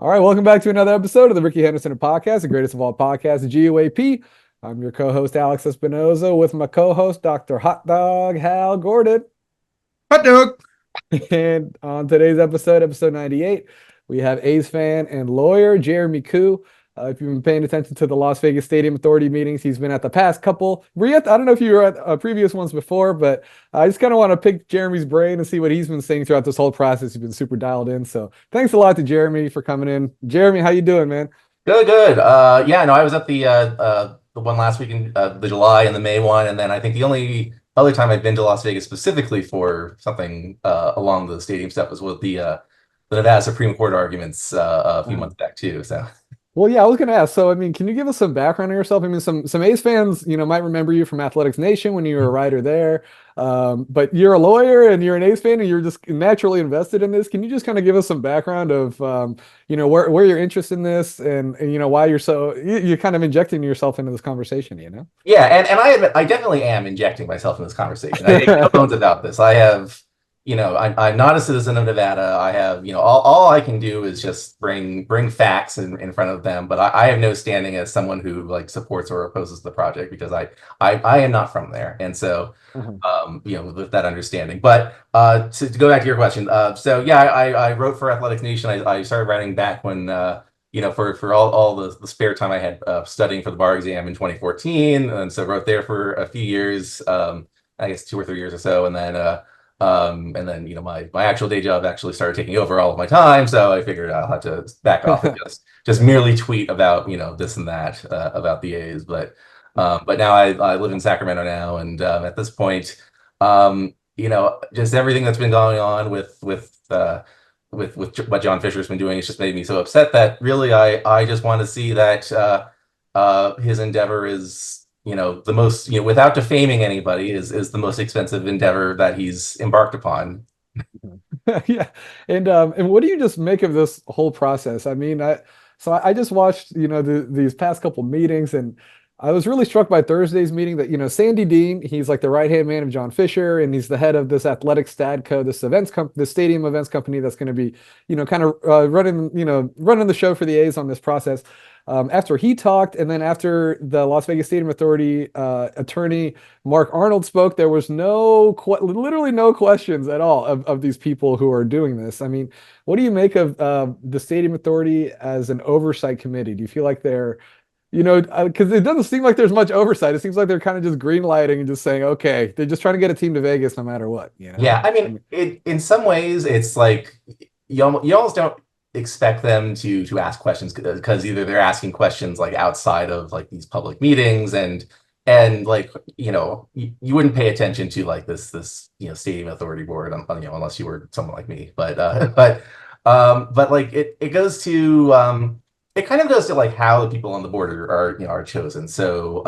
All right, welcome back to another episode of the Ricky Henderson Podcast, the greatest of all podcasts, the GUAP. I'm your co-host, Alex Espinoza, with my co-host, Dr. Hot Dog Hal Gordon. Hot dog. And on today's episode 98, we have A's fan and lawyer Jeremy Koo. If you've been paying attention to the Las Vegas Stadium Authority meetings, he's been at the past couple. I don't know if you were at previous ones before, but I just kind of want to pick Jeremy's brain and see what he's been saying throughout this whole process. He's been super dialed in. So thanks a lot to Jeremy for coming in. Jeremy, how you doing, man? Good, good. Yeah, no, I was at the one last week in the July and the May one, and then I think the only other time I've been to Las Vegas specifically for something along the stadium stuff was with the Nevada Supreme Court arguments a few months back too. So Well, yeah, I was gonna ask. So, I mean, can you give us some background on yourself? I mean, some A's fans, might remember you from Athletics Nation when you were a writer there. But you're a lawyer and you're an A's fan and you're just naturally invested in this. Can you just kind of give us some background of, where your interest in this and why you're kind of injecting yourself into this conversation? yeah, and I definitely am injecting myself in this conversation. I make no bones about this. I have. I'm not a citizen of Nevada. I have, all I can do is just bring facts in front of them. But I have no standing as someone who like supports or opposes the project because I am not from there. And so, Mhm. with that understanding. But to go back to your question, so yeah, I wrote for Athletics Nation. I started writing back when, for all the spare time I had studying for the bar exam in 2014. And so wrote there for a few years, I guess 2 or 3 years or so. And then, my actual day job actually started taking over all of my time. So I figured I'll have to back off and just merely tweet about, this and that about the A's. But now I live in Sacramento now. And at this point, just everything that's been going on with what John Fisher's been doing, it's just made me so upset that really I just want to see that his endeavor is the most, without defaming anybody, is the most expensive endeavor that he's embarked upon. Yeah. And what do you just make of this whole process? I mean, I just watched, these past couple meetings, and I was really struck by Thursday's meeting that, Sandy Dean, he's like the right-hand man of John Fisher, and he's the head of this athletic stadco, this stadium events company that's going to be, kind of running the show for the A's on this process. After he talked, and then after the Las Vegas Stadium Authority attorney Mark Arnold spoke, there was literally no questions at all of these people who are doing this. I mean, what do you make of the Stadium Authority as an oversight committee? Do you feel like they're, because it doesn't seem like there's much oversight. It seems like they're kind of just green lighting and just saying, okay, they're just trying to get a team to Vegas no matter what. Yeah, I mean, in some ways, it's like you almost don't expect them to ask questions because either they're asking questions like outside of like these public meetings and like you wouldn't pay attention to like this stadium authority board unless you were someone like me but like it goes to it kind of goes to like how the people on the board are chosen. So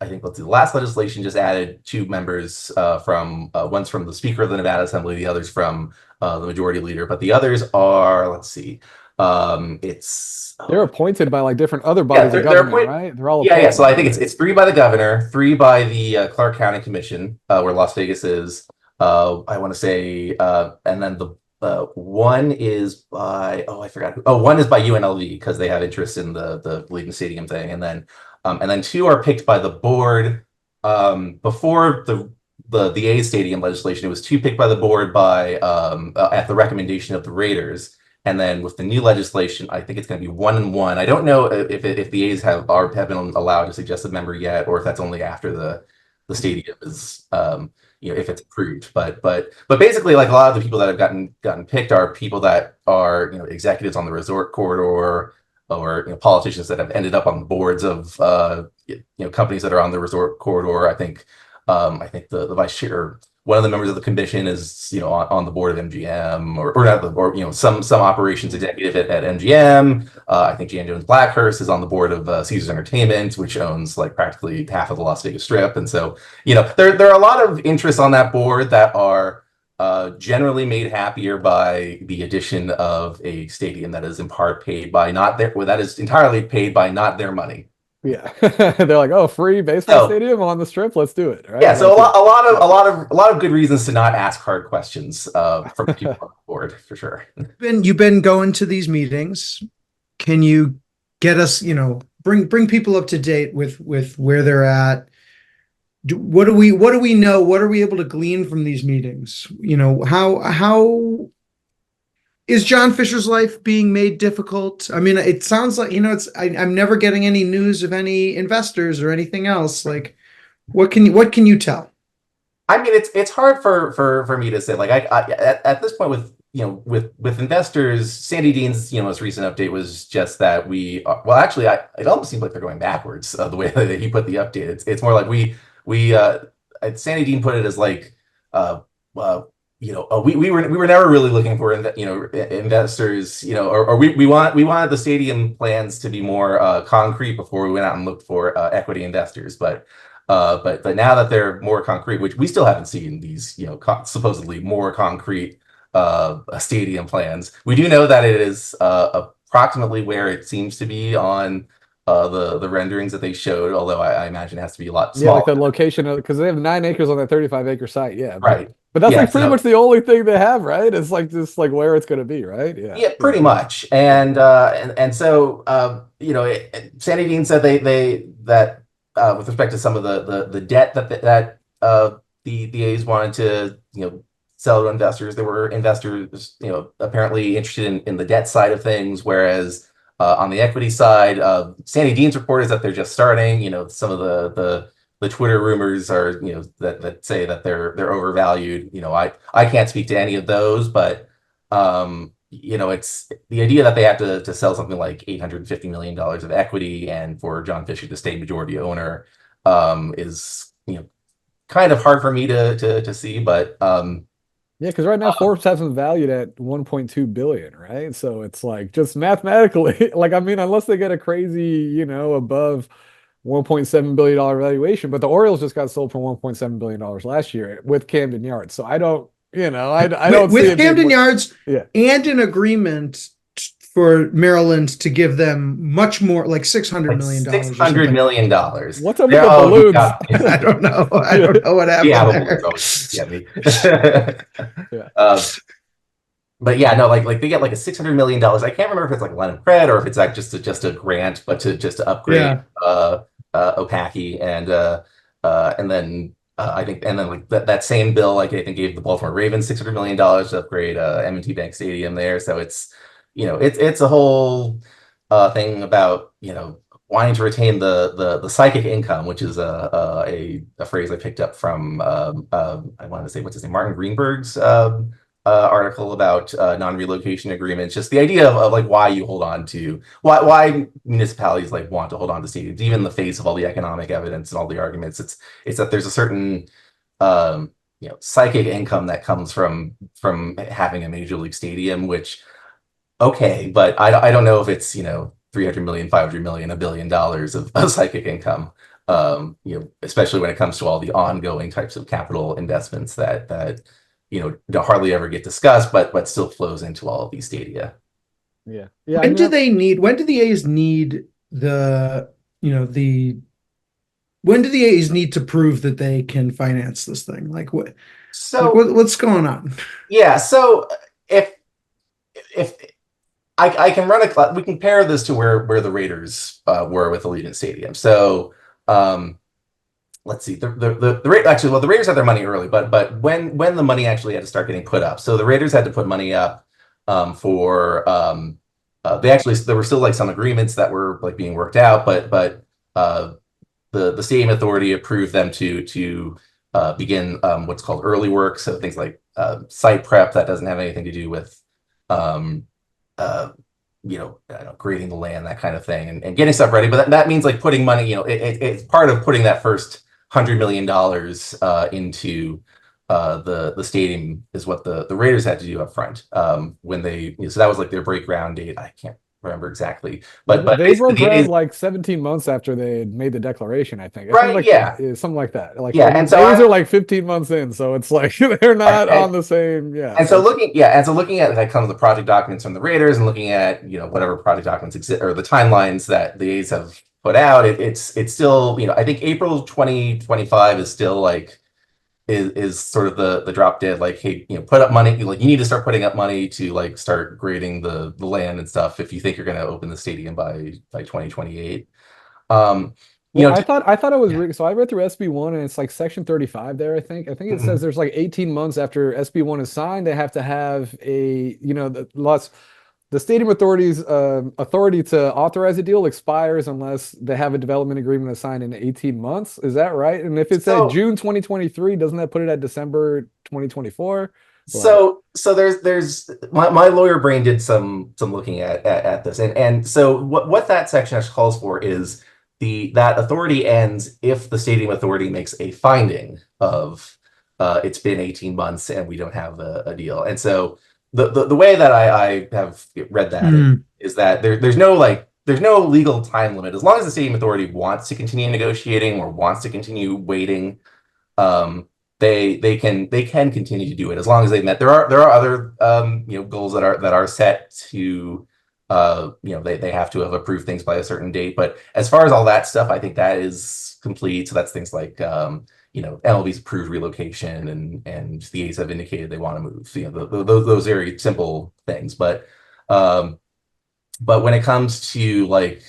I think let's see, the last legislation just added two members from one's from the Speaker of the Nevada Assembly, the other's from the Majority Leader, but the others are, let's see, they're appointed by like different other yeah, bodies of government, right? They're all yeah. So appointed. I think it's three by the governor, three by the Clark County Commission, where Las Vegas is. I want to say, and then the one is by I forgot. One is by UNLV because they have interest in the Legion Stadium thing, and then two are picked by the board. Before the A stadium legislation, it was two picked by the board by at the recommendation of the Raiders. And then with the new legislation, I think it's going to be 1 and 1. I don't know if the A's have been allowed to suggest a member yet, or if that's only after the stadium is if it's approved. But basically, like a lot of the people that have gotten picked are people that are executives on the resort corridor or politicians that have ended up on the boards of companies that are on the resort corridor. I think the vice chair, one of the members of the commission is on the board of MGM or not or some operations executive at MGM. I think Jan Jones Blackhurst is on the board of Caesars Entertainment, which owns like practically half of the Las Vegas Strip. And so there are a lot of interests on that board that are generally made happier by the addition of a stadium that is in part paid by not their that is entirely paid by not their money. Yeah. They're like, oh, free baseball So stadium on the strip. Let's do it. yeah, Right. so Like, yeah. a lot of good reasons to not ask hard questions from people on the board for sure. You've been going to these meetings. Can you get us, bring people up to date with where they're at? What do we know? What are we able to glean from these meetings? How is John Fisher's life being made difficult? I mean, it sounds like, I'm never getting any news of any investors or anything else. Like, what can you tell? I mean, it's hard for me to say. Like, at this point with with investors, Sandy Dean's most recent update was just that well, actually, it almost seems like they're going backwards the way that he put the update. It's more like we Sandy Dean put it as like uh, uh we were never really looking for investors, or we wanted the stadium plans to be more concrete before we went out and looked for equity investors, but now that they're more concrete, which we still haven't seen these supposedly more concrete stadium plans, we do know that it is approximately where it seems to be on the renderings that they showed, although I imagine it has to be a lot Yeah, like smaller. the location of, because they have 9 acres on that 35-acre site. Yeah, Right. but that's Yeah. like pretty So much the only thing they have, right? It's like just like where it's going to be, right? Yeah, yeah, yeah, pretty much. And so Sandy Dean said that with respect to some of the debt that the A's wanted to sell to investors, there were investors apparently interested in the debt side of things, whereas on the equity side, Sandy Dean's report is that they're just starting. Some of the Twitter rumors are that say that they're overvalued. I can't speak to any of those, but it's the idea that they have to sell something like $850 million of equity and for John Fisher to stay majority owner is kind of hard for me to see, but yeah. Because right now Forbes has them valued at 1.2 billion, right? So it's like just mathematically, like I mean, unless they get a crazy, above $1.7 billion valuation, but the Orioles just got sold for $1.7 billion last year with Camden Yards. So I don't, I don't see With it being Camden more. Yards Yeah. and an agreement for Maryland to give them much more, like $600 like million six or hundred something. million dollars. What's up with Yeah, the oh, you balloons? got I don't know. I Yeah. don't know what the happened Apple Balloons there. always get me. Yeah. But yeah, no, like they get like a $600 million. I can't remember if it's like line of credit or if it's like just a grant, but to upgrade Yeah. Opaki and then I think and then like that same bill like I think gave the Baltimore Ravens $600 million to upgrade M&T Bank Stadium there. So it's it's a whole thing about wanting to retain the psychic income, which is a phrase I picked up from I wanted to say what's his name, Martin Greenberg's article about non-relocation agreements. Just the idea of like why you hold on to why municipalities like want to hold on to stadiums, even in the face of all the economic evidence and all the arguments. It's that there's a certain psychic income that comes from having a major league stadium, which okay, but I don't know if it's 300 million, 500 million, $1 billion of psychic income. Especially when it comes to all the ongoing types of capital investments that don't hardly ever get discussed, but still flows into all of these stadia. Yeah. Yeah. I When do mean, they need, when do the A's need when do the A's need to prove that they can finance this thing? So What's going on? yeah, so if I can we can compare this to where the Raiders were with Allegiant Stadium. So let's see actually, well, the Raiders had their money early, but when the money actually had to start getting put up, so the Raiders had to put money up for there were still like some agreements that were like being worked out, but the stadium authority approved them to begin what's called early work, so things like site prep that doesn't have anything to do with uh, I don't know, grading the land, that kind of thing, and getting stuff ready. But that means like putting money, it's part of putting that first $100 million into the stadium is what the Raiders had to do up front when they so that was like their break ground date. I can't remember exactly, but they basically broke ground like 17 months after they had made the declaration, I think. right, yeah, Something like that. Like yeah, and so A's are like 15 months in, so it's like they're not right, on the same. Yeah. and so looking at like kind of the project documents from the Raiders and looking at whatever project documents exist or the timelines that the A's have put out, it's still, I think April 2025 is still like is sort of the drop dead, like, hey, put up money, like you need to start putting up money to like start grading the land and stuff if you think you're going to open the stadium by 2028. Um, Well, you know, I thought it was yeah. so I read through SB1 and it's like section 35 there, I think. I think it says Mhm. there's like 18 months after SB1 is signed, they have to have the stadium authority's authority to authorize a deal expires unless they have a development agreement assigned in 18 months. Is that right? And if it's at So June 2023, doesn't that put it at December 2024? Like, so there's my lawyer brain did some looking at this, and so what that section actually calls for is the that authority ends if the stadium authority makes a finding of it's been 18 months and we don't have a deal. And so the way that I have read that Hmm. is that there's no legal time limit as long as the stadium authority wants to continue negotiating or wants to continue waiting. um, they can continue to do it as long as they've met. There are other goals that are set to they have to have approved things by a certain date. But as far as all that stuff, I think that is complete. So that's things like MLB's approved relocation, and the A's have indicated they want to move. So, those very simple things. But when it comes to like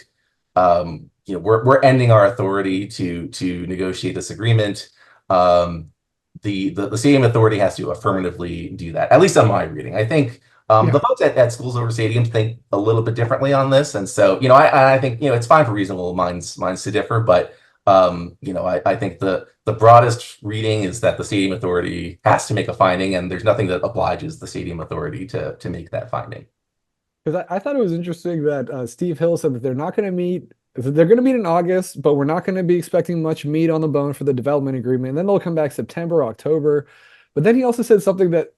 we're ending our authority to negotiate this agreement. um the stadium authority has to affirmatively do that, at least on my reading. I think Yeah. the folks at schools over stadiums think a little bit differently on this, and so I think it's fine for reasonable minds to differ. But I think the broadest reading is that the stadium authority has to make a finding, and there's nothing that obliges the stadium authority to make that finding. because I thought it was interesting that Steve Hill said that they're not going to meet. They're going to meet in August, but we're not going to be expecting much meat on the bone for the development agreement. And then they'll come back September, October. But then he also said something that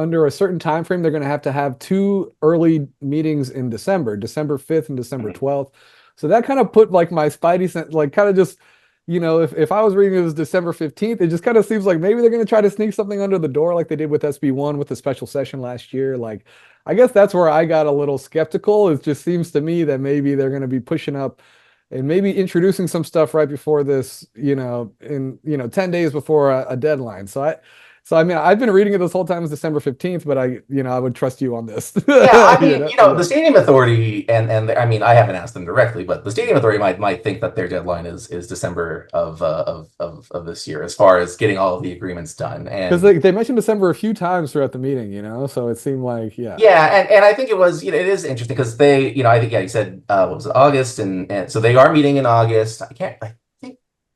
under a certain time frame, they're going to have two early meetings in December, December 5th and December Mhm. 12th. So that kind of put like my spidey sense, like kind of just, if I was reading it as December 15th, it just kind of seems like maybe they're going to try to sneak something under the door like they did with SB1 with the special session last year. Like, I guess that's where I got a little skeptical. It just seems to me that maybe they're going to be pushing up and maybe introducing some stuff right before this, in 10 days before a deadline. So I mean, I've been reading it this whole time as December 15th, but I would trust you on this. Yeah, I You mean, know? the Yeah. stadium authority, and I mean, I haven't asked them directly, but the stadium authority might think that their deadline is December of this year, as far as getting all of the agreements done. Because And they mentioned December a few times throughout the meeting, so it seemed like, yeah. yeah, and I think it is interesting because they, I think, yeah, you said what was it, August, and so they are meeting in August. I think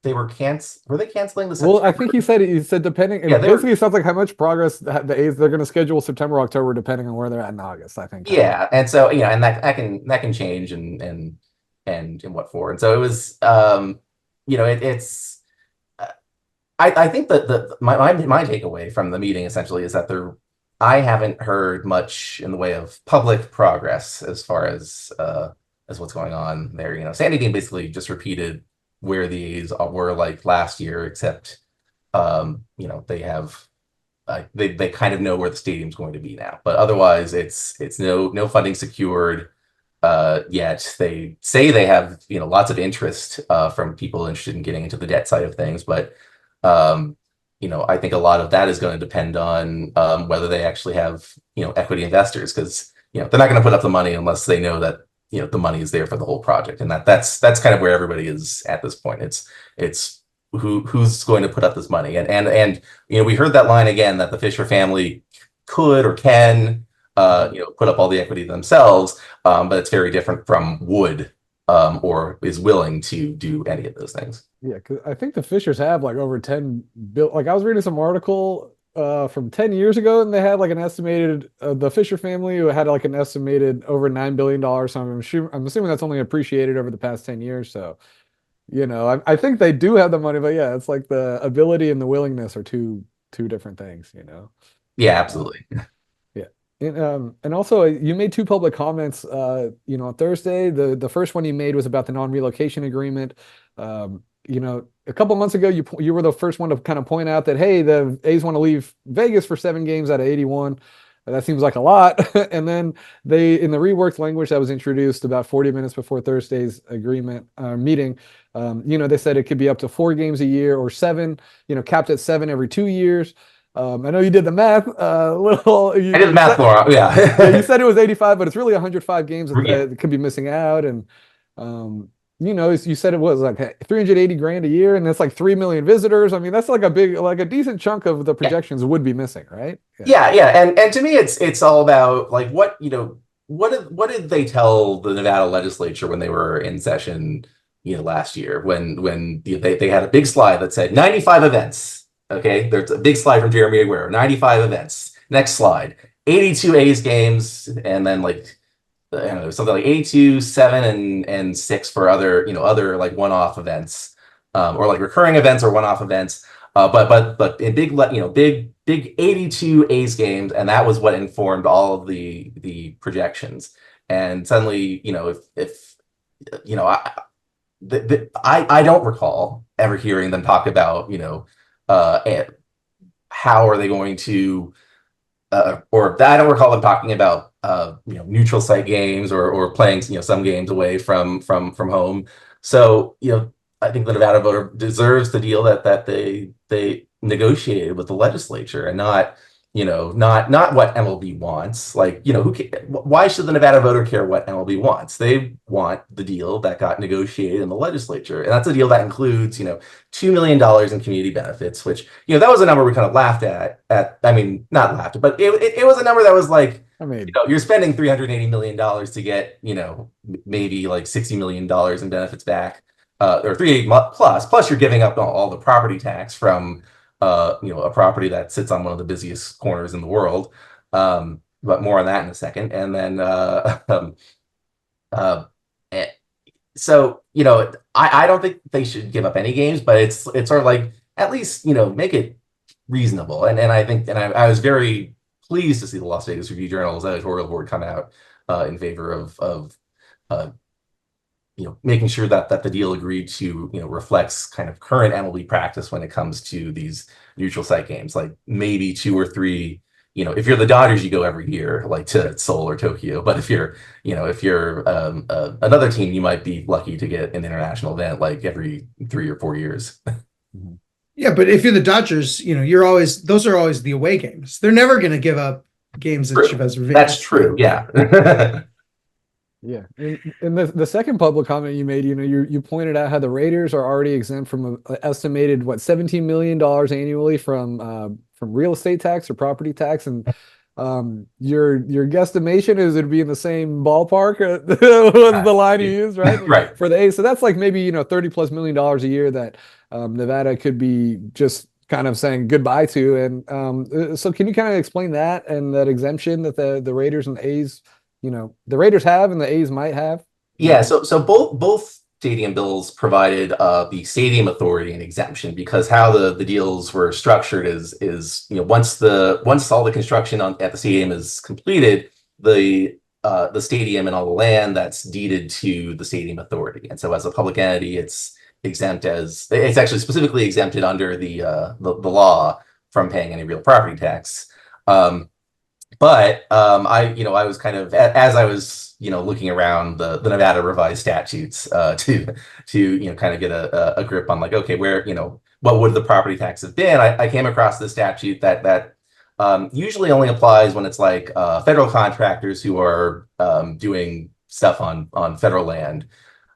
were they canceling the Well, I September? think he said depending, Yeah, and they were. basically it sounds like how much progress the A's they're going to schedule September, October, depending on where they're at in August. I think kind of. Yeah, and so and that can change, and what for. And so it was it's I think that my takeaway from the meeting essentially is that I haven't heard much in the way of public progress as far as what's going on there. Sandy Dean basically just repeated where the A's were like last year, except they have they kind of know where the stadium's going to be now. But otherwise, it's no funding secured yet. They say they have lots of interest from people interested in getting into the debt side of things, but um, I think a lot of that is going to depend on whether they actually have equity investors, because they're not going to put up the money unless they know that the money is there for the whole project, and that's kind of where everybody is at this point. It's who's going to put up this money, and we heard that line again that the Fisher family could or can put up all the equity themselves, but it's very different from would or is willing to do any of those things. Yeah, because I think the Fishers have like over 10 bill. Like I was reading some article from 10 years ago, and they had like an estimated the Fisher family who had like an estimated over $9 billion. So I'm assuming that's only appreciated over the past 10 years. So I think they do have the money, but yeah, it's like the ability and the willingness are two different things. Yeah, Uh, absolutely. yeah. And also you made two public comments on Thursday. The first one you made was about the non-relocation agreement. A couple months ago you were the first one to kind of point out that hey, the A's want to leave Vegas for 7 games out of 81. that seems like a lot. And then they, in the reworked language that was introduced about 40 minutes before Thursday's agreement meeting, they said it could be up to 4 games a year or 7, capped at 7 every 2 years. I know you did the math. I did the math, Laura. Yeah, you Yeah. said it was 85, but it's really 105 games Yeah. that could be missing out. And you said it was like 380 grand a year, and that's like 3 million visitors. I mean, that's like a decent chunk of the projections would be missing, right? Yeah. And to me, it's all about like what did they tell the Nevada legislature when they were in session, last year when they had a big slide that said 95 events. Okay, there's a big slide from Jeremy Aguirre, 95 events. Next slide, 82 A's games, and then like I don't know, something like 82, 7, and 6 for other like one-off events, or like recurring events or one-off events. But in big 82 A's games, and that was what informed all of the projections. And suddenly, if I don't recall ever hearing them talk about, how are they going to, or I don't recall them talking about, neutral site games or playing, some games away from home. So, I think the Nevada voter deserves the deal that they negotiated with the legislature, and not what MLB wants. Like, why should the Nevada voter care what MLB wants? They want the deal that got negotiated in the legislature. And that's a deal that includes, $2 million in community benefits, which, that was a number we kind of laughed I mean, not laughed, but it was a number that was like, I mean, you're spending $380 million to get, maybe like $60 million in benefits back, or 380 plus you're giving up all the property tax from, a property that sits on one of the busiest corners in the world. But more on that in a second. And then, eh, so, I don't think they should give up any games, but it's sort of like, at least, make it reasonable. And I was very pleased to see the Las Vegas Review-Journal's editorial board come out in favor of making sure that the deal agreed to, reflects kind of current MLB practice when it comes to these neutral site games, like maybe 2 or 3. If you're the Dodgers, you go every year, like to Seoul or Tokyo. But if you're another team, you might be lucky to get an international event like every 3 or 4 years. Yeah, but if you're the Dodgers, those are always the away games. They're never going to give up games at Chavez Ravine. That's true. Yeah. Yeah, and the second public comment you made, you pointed out how the Raiders are already exempt from an estimated $17 million annually from real estate tax or property tax, and your guesstimation is it'd be in the same ballpark. Was the line you used, right? Right. For the A's, so that's like maybe $30+ million a year that Nevada could be just kind of saying goodbye to, and so can you kind of explain that and that exemption that the Raiders and the A's, the Raiders have and the A's might have? Yeah, so both stadium bills provided the stadium authority an exemption, because how the deals were structured is once all the construction at the stadium is completed, the stadium and all the land that's deeded to the stadium authority. And so as a public entity, it's actually specifically exempted under the law from paying any real property tax. But I was kind of, as I was looking around the Nevada revised statutes to kind of get a grip on like, okay, where what would the property tax have been? I came across this statute that usually only applies when it's like federal contractors who are doing stuff on federal land.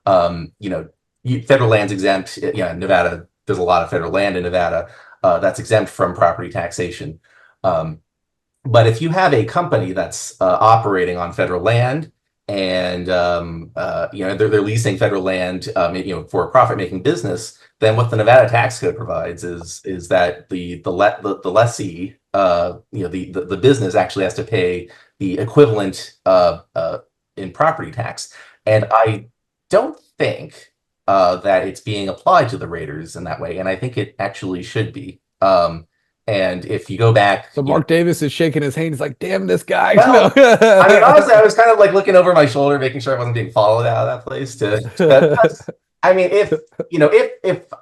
Federal land's exempt. Nevada, there's a lot of federal land in Nevada that's exempt from property taxation. But if you have a company that's operating on federal land and they're leasing federal land for a profit-making business, then what the Nevada tax code provides is that the lessee, the business actually has to pay the equivalent in property tax. And I don't think that it's being applied to the Raiders in that way, and I think it actually should be. And if you go back, so Mark Davis is shaking his hand. He's like, "Damn this guy!" Well, I mean, honestly, I was kind of like looking over my shoulder, making sure I wasn't being followed out of that place. I mean, if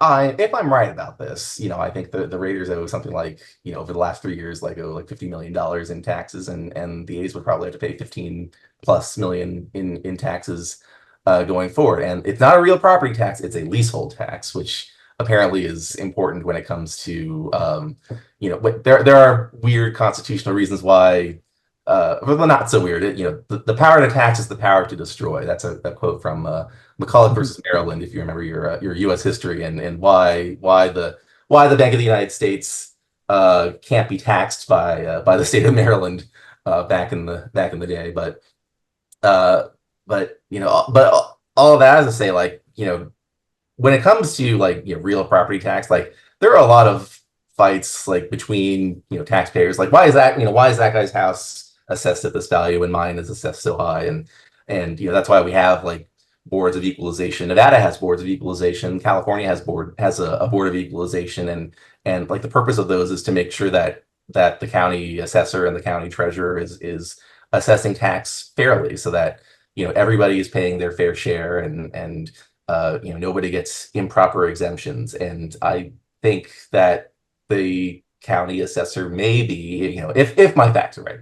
I'm right about this, I think the Raiders owe something like, over the last 3 years, like owe like $50 million in taxes, and the A's would probably have to pay 15+ million in taxes going forward. And it's not a real property tax; it's a leasehold tax, which apparently is important when it comes to, but there are weird constitutional reasons why. Well, not so weird. The power to tax is the power to destroy. That's a quote from McCulloch versus Maryland, if you remember your U.S. history, and why the Bank of the United States can't be taxed by the state of Maryland back in the day. But all of that is to say, like, when it comes to, like, real property tax, like, there are a lot of fights, like, between taxpayers, like, why is that guy's house assessed at this value and mine is assessed so high, and that's why we have, like, boards of equalization. Nevada has boards of equalization. California has a board of equalization, and like, the purpose of those is to make sure that the county assessor and the county treasurer is assessing tax fairly, so that everybody is paying their fair share, and nobody gets improper exemptions. And I think that the county assessor may be, if my facts are right,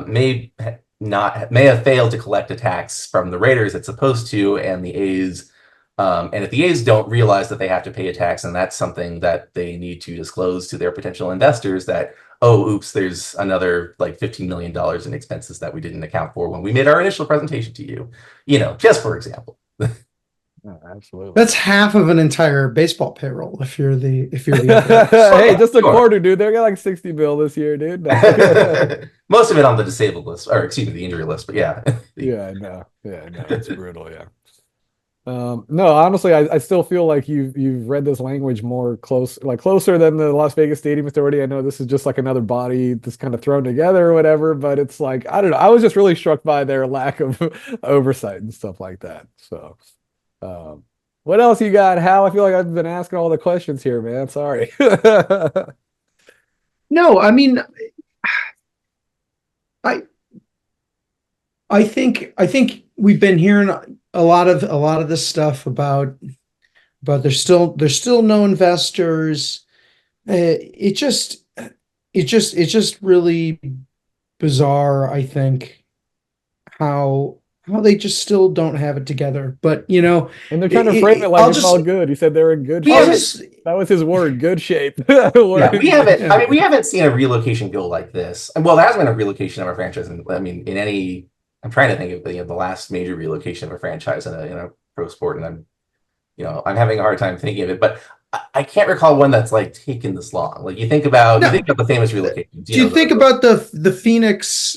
may have failed to collect a tax from the Raiders it's supposed to, and the A's. And if the A's don't realize that they have to pay a tax, and that's something that they need to disclose to their potential investors, that, oh, oops, there's another like $15 million in expenses that we didn't account for when we made our initial presentation to you, just for example. Oh, absolutely. That's half of an entire baseball payroll if you're the Hey, just a quarter, dude. They got like 60 bill this year, dude. Most of it on the disabled list, or excuse me, the injury list, but yeah. Yeah, no, it's brutal, yeah. No, honestly, I still feel like you've read this language more closer than the Las Vegas Stadium Authority. I know this is just like another body that's kind of thrown together or whatever, but it's like, I don't know. I was just really struck by their lack of oversight and stuff like that. So, what else you got, Hal? I feel like I've been asking all the questions here, man. Sorry. No, I mean, I think we've been hearing a lot of this stuff about there's still no investors. It's just really bizarre, I think, how they just still don't have it together. But and they're trying to frame it like it's all good. He said they're in good shape. That was his word, good shape. Yeah, we haven't. I mean, we haven't seen a relocation go like this. Well, there hasn't been a relocation of a franchise. In any. I'm trying to think of the last major relocation of a franchise in a pro sport, and I'm having a hard time thinking of it. But I can't recall one that's like taken this long. Like, you think about the famous relocations. Do you think about the Phoenix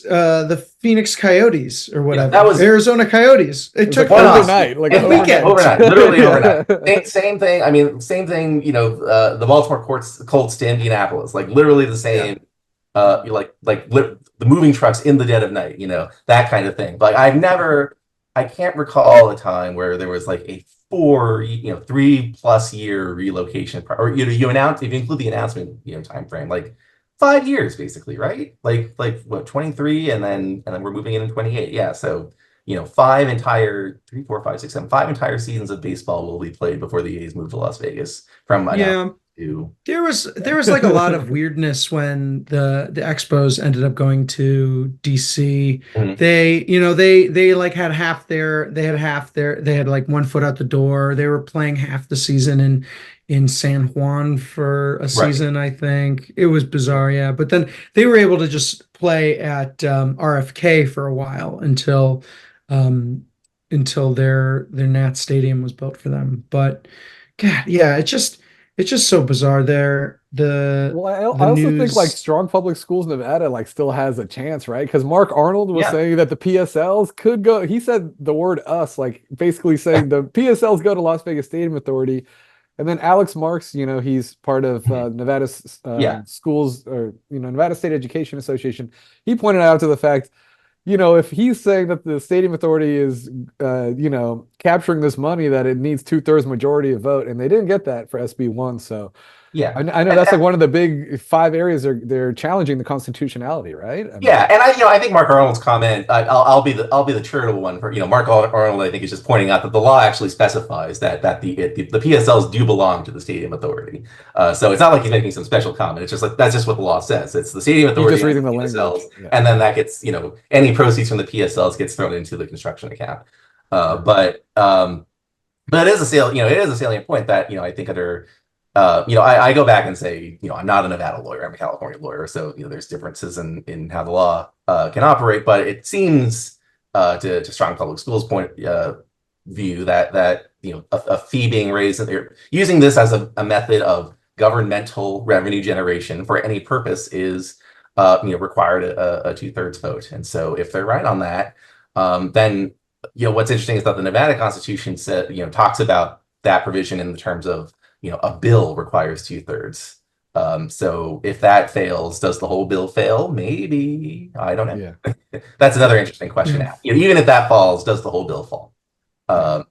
Coyotes or whatever? That was Arizona Coyotes. It took overnight, like a weekend. Overnight, literally overnight. Same thing. I mean, same thing. The Baltimore Colts to Indianapolis, like literally the same. The moving trucks in the dead of night, that kind of thing. But I can't recall a time where there was like a 3+ year relocation, or you announce, if you include the announcement, time frame, like 5 years basically, right? Like what, 23, and then we're moving in 28. Yeah, so 5 entire 3, 4, 5, 6, 7, 5 entire seasons of baseball will be played before the A's move to Las Vegas. There was like a lot of weirdness when the Expos ended up going to DC. Mm-hmm. They like had they had like 1 foot out the door. They were playing half the season in San Juan for a season, I think. It was bizarre, yeah. But then they were able to just play at RFK for a while until their Nats stadium was built for them. But God, yeah, it's just so bizarre there. I also think like strong public schools in Nevada like still has a chance, right? Because Mark Arnold was saying that the PSLs could go. He said the word "us," like basically saying the PSLs go to Las Vegas Stadium Authority, and then Alex Marks, he's part of Nevada's schools, or Nevada State Education Association. He pointed out to the fact, if he's saying that the Stadium Authority is, capturing this money, that it needs 2/3 majority of vote, and they didn't get that for SB1. So, Yeah. I know that's like one of the big 5 areas they're challenging the constitutionality, right? I Yeah, mean, and I think Mark Arnold's comment. I'll be the charitable one for Mark Arnold. I think is just pointing out that the law actually specifies that the PSLs do belong to the stadium authority. So it's not like he's making some special comment. It's just like that's just what the law says. It's the stadium he's authority just and reading the the PSLs, language. Yeah. and then that gets any proceeds from the PSLs gets thrown into the construction account. Uh, Yeah. but um, but it is a it is a salient point that I think under I go back and say, I'm not a Nevada lawyer, I'm a California lawyer, so there's differences in how the law can operate, but it seems to strong public schools point view that a fee being raised, and they're using this as a method of governmental revenue generation for any purpose is required a 2/3 vote. And so if they're right on that, then what's interesting is that the Nevada Constitution said talks about that provision in the terms of a bill requires 2/3. So if that fails, does the whole bill fail? Maybe. I don't know. Yeah. That's another interesting question. Yeah. Even if that falls, does the whole bill fall?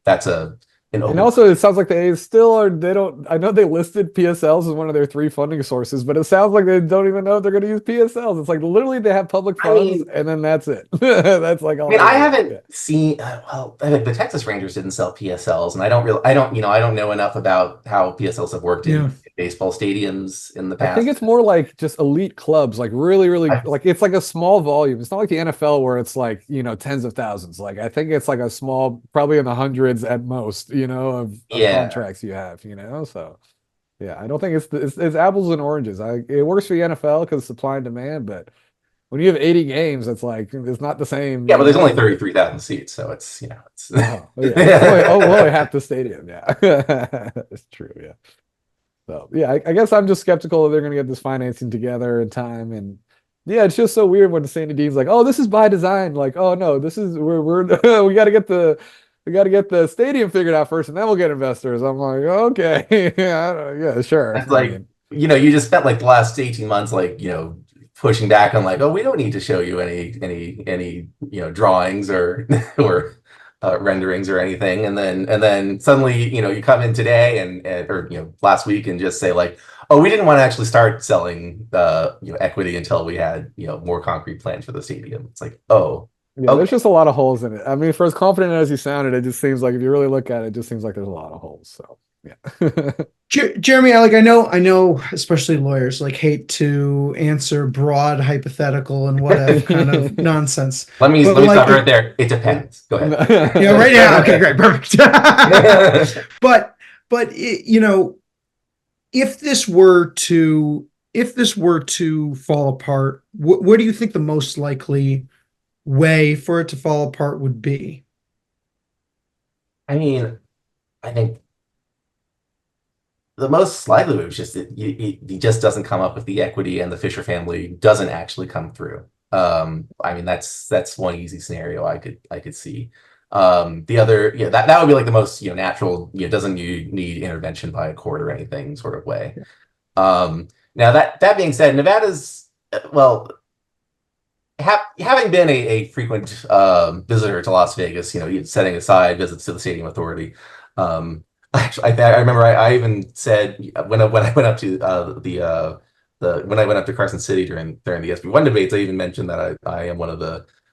That's an And open. also, it sounds like they still are. They don't. I know they listed PSLs as one of their 3 funding sources, but it sounds like they don't even know if they're going to use PSLs. It's like literally they have public I funds, mean, and then that's it. That's like all. I they do. haven't Yeah. seen the Texas Rangers didn't sell PSLs, and I don't know enough about how PSLs have worked Yeah. in baseball stadiums in the I think past. it's more like just elite clubs, like really, really I, like it's like a small volume. It's not like the NFL where it's like, tens of thousands. Like I think it's like a small, probably in the hundreds at most, of yeah, contracts you have, So yeah, I don't think it's apples and oranges. It works for the NFL because supply and demand, but when you have 80 games, it's not the same, yeah, but there's only 33,000 seats, so it's Oh, yeah. It's only half the stadium. Yeah. That's true. Yeah. So yeah, I guess I'm just skeptical that they're going to get this financing together in time. And yeah, it's just so weird when Sandy Dean's like, "Oh, this is by design." Like, "Oh no, this is we're we got to get the stadium figured out first, and then we'll get investors." I'm like, okay, yeah, sure. It's like, you just spent like the last 18 months, like, pushing back on like, oh, we don't need to show you any, drawings or or renderings or anything. And then suddenly, you come in today or, last week and just say like, oh, we didn't want to actually start selling, equity until we had, more concrete plans for the stadium. It's like, oh, Yeah, there's okay. just a lot of holes in it. I mean, for as confident as you sounded, it just seems like if you really look at it, it just seems like there's a lot of holes. So yeah. Jeremy, like I know, especially lawyers like hate to answer broad hypothetical and what if kind of nonsense. Let But me like, stop right there. It depends. Go ahead. yeah, right now. Okay, great, perfect. but if this were to fall apart, what do you think the most likely way for it to fall apart would be? I mean, I think the most likely was just that he just doesn't come up with the equity, and the Fisher family doesn't actually come through. I mean, that's one easy scenario I could see. The other, that would be like the most natural. Doesn't you need intervention by a court or anything sort of way. Now that being said, Nevada's well, having been a frequent visitor to Las Vegas, setting aside visits to the Stadium Authority. Actually, I remember I even said when I went up to when I went up to Carson City during the SB1 debates, I even mentioned that I am one of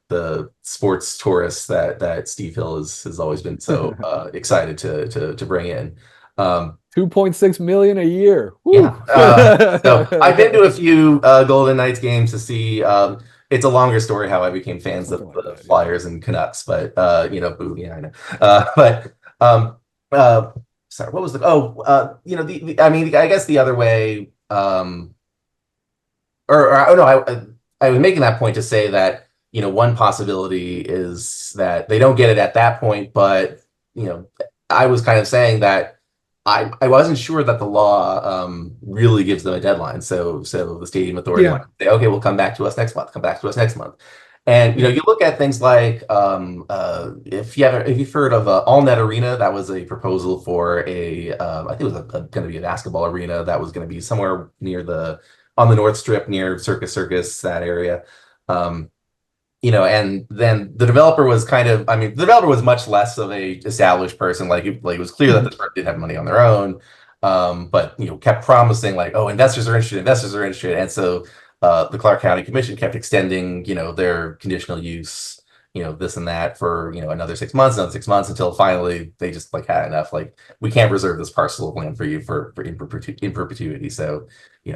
the sports tourists that Steve Hill has always been so excited to bring in. 2.6 million a year. Woo. Yeah. So I've been to a few Golden Knights games to see. It's a longer story how I became fans of Something like the that, yeah. Flyers and Canucks, but boo, yeah, I know. But sorry, what was I mean, I guess the other way, or no, I was making that point to say that one possibility is that they don't get it at that point, but I was kind of saying that I wasn't sure that the law really gives them a dedeadline. So the stadium authority might say, okay, we'll come back to us next month. Come back to us next month. And you look at things like if you've heard of AllNet Arena, that was a proposal for I think it was going to be a basketball arena that was going to be somewhere on the North Strip near Circus, that area. And then the developer was the developer was much less of a established person. Like it was clear that this person didn't have money on their own. but kept promising like, oh, investors are interested, and so the Clark County Commission kept extending, their conditional use, this and that for another 6 months, until finally they just like had enough. Like, we can't reserve this parcel of land for you for in perpetuity. So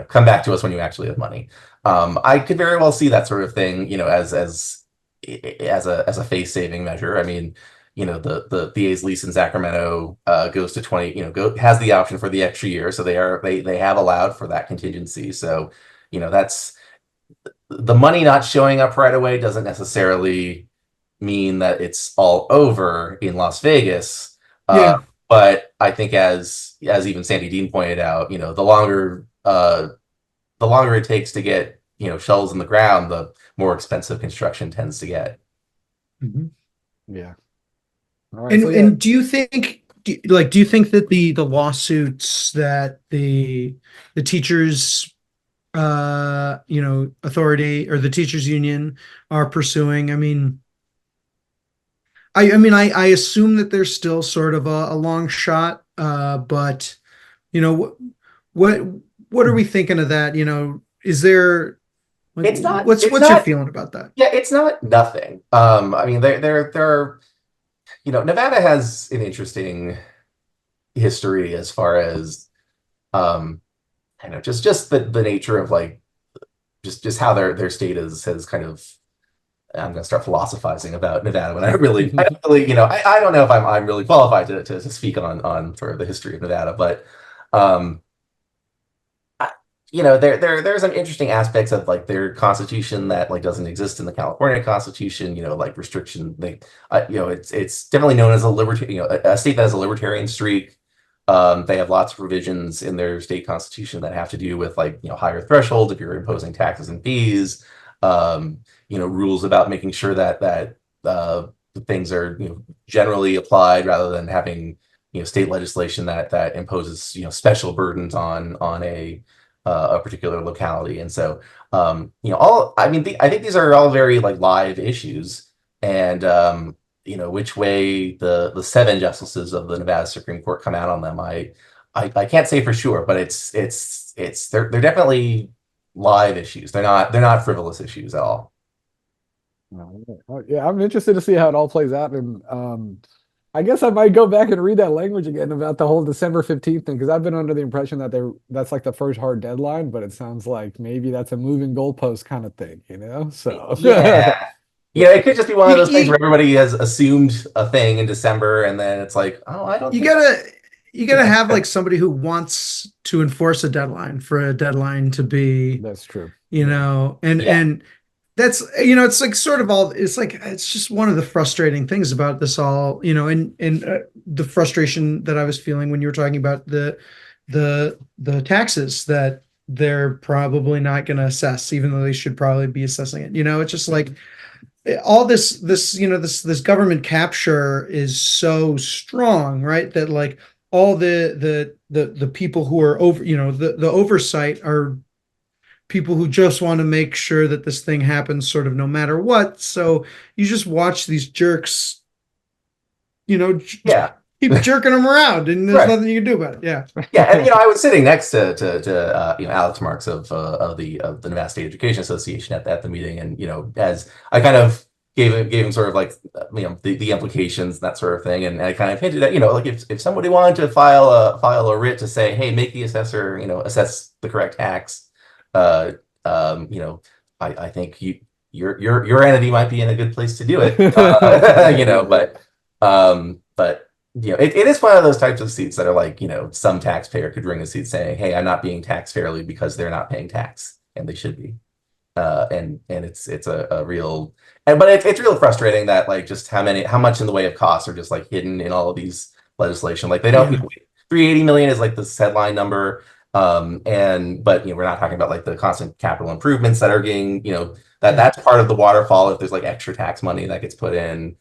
come back to us when you actually have money. I could very well see that sort of thing, as a face saving measure. I mean, the VA's lease in Sacramento goes to 20, has the option for the extra year, so they have allowed for that contingency. So that's the money not showing up right away doesn't necessarily mean that it's all over in Las Vegas. Yeah. But I think, as even Sandy Dean pointed out, the longer it takes to get shovels in the ground, the more expensive construction tends to get. Mhm. Yeah. All right. So, And do you think that the lawsuits that the teachers authority or the teachers union are pursuing, I assume that there's still sort of a long shot, but you know what what are we thinking of that? Is there, like, It's not. what's It's your not. feeling about that? Yeah, it's not nothing. I mean, there are. Nevada has an interesting history as far as, just the nature of like just how their state has kind of. I'm gonna start philosophizing about Nevada when I don't really, I don't know if I'm really qualified to speak on sort of the history of Nevada, but um, there's some interesting aspects of like their constitution that like doesn't exist in the California Constitution. Like restriction. Like, it's definitely known as a libertarian, a state that has a libertarian streak. They have lots of provisions in their state constitution that have to do with like higher thresholds if you're imposing taxes and fees. Rules about making sure that things are generally applied rather than having state legislation that imposes special burdens on a particular locality. And so all I mean I think these are all very like live issues, and which way the seven justices of the Nevada Supreme Court come out on them, I can't say for sure, but they're definitely live issues. They're not frivolous issues at all. yeah, I'm interested to see how it all plays out. And I guess I might go back and read that language again about the whole December 15th thing, because I've been under the impression that that's like the first hard deadline, but it sounds like maybe that's a moving goalpost kind of thing, So Yeah. It could just be one of You, those things where you, everybody has assumed a thing in December, and then it's like, oh, I don't you think. gotta have like somebody who wants to enforce a deadline for a deadline to be, that's true. and Yeah. that's, it's like sort of all, it's like, it's just one of the frustrating things about this all, and the frustration that I was feeling when you were talking about the taxes that they're probably not going to assess, even though they should probably be assessing it. It's just like all this government capture is so strong, right? That like all the people who are over, the oversight are people who just want to make sure that this thing happens sort of no matter what. So you just watch these jerks, Yeah. keep jerking them around, and there's Right. nothing you can do about it. Yeah. Yeah, and I was sitting next to Alex Marks of the Nevada State Education Association at the meeting, and as I kind of gave him sort of like the implications and that sort of thing, and I kind of hinted at like if somebody wanted to file a writ to say, hey, make the assessor assess the correct tax, uh I think your entity might be in a good place to do it, but it is one of those types of suits that are like, some taxpayer could bring a suit saying, hey, I'm not being taxed fairly because they're not paying tax and they should be. And it's a real, but it's real frustrating that like just how much in the way of costs are just like hidden in all of these legislation. Like they don't, 380 million is like this headline number. But we're not talking about like the constant capital improvements that are getting, that's part of the waterfall if there's like extra tax money that gets put in.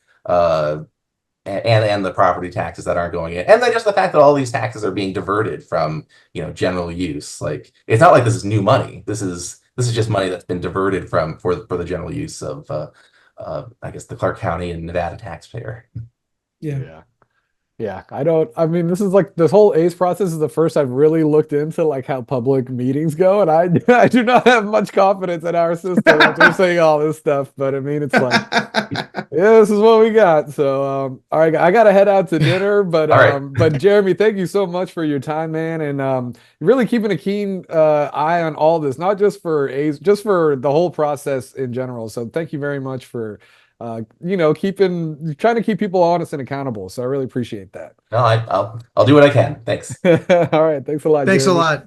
And the property taxes that aren't going in, and then just the fact that all these taxes are being diverted from general use. Like it's not like this is new money. This is just money that's been diverted for the general use of I guess the Clark County and Nevada taxpayer. Yeah. Yeah. Yeah, I mean, this is like this whole ACE process is the first I've really looked into like how public meetings go, and I I do not have much confidence in our system after saying all this stuff. But I mean, it's like, yeah, this is what we got. So, all right, I gotta head out to dinner, All right. but Jeremy, thank you so much for your time, man, and really keeping a keen eye on all this, not just for ACE, just for the whole process in general. So, thank you very much for keeping trying to keep people honest and accountable. So I really appreciate that. No, I'll do what I can. Thanks. All right, thanks a lot, Thanks a Jeremy. lot.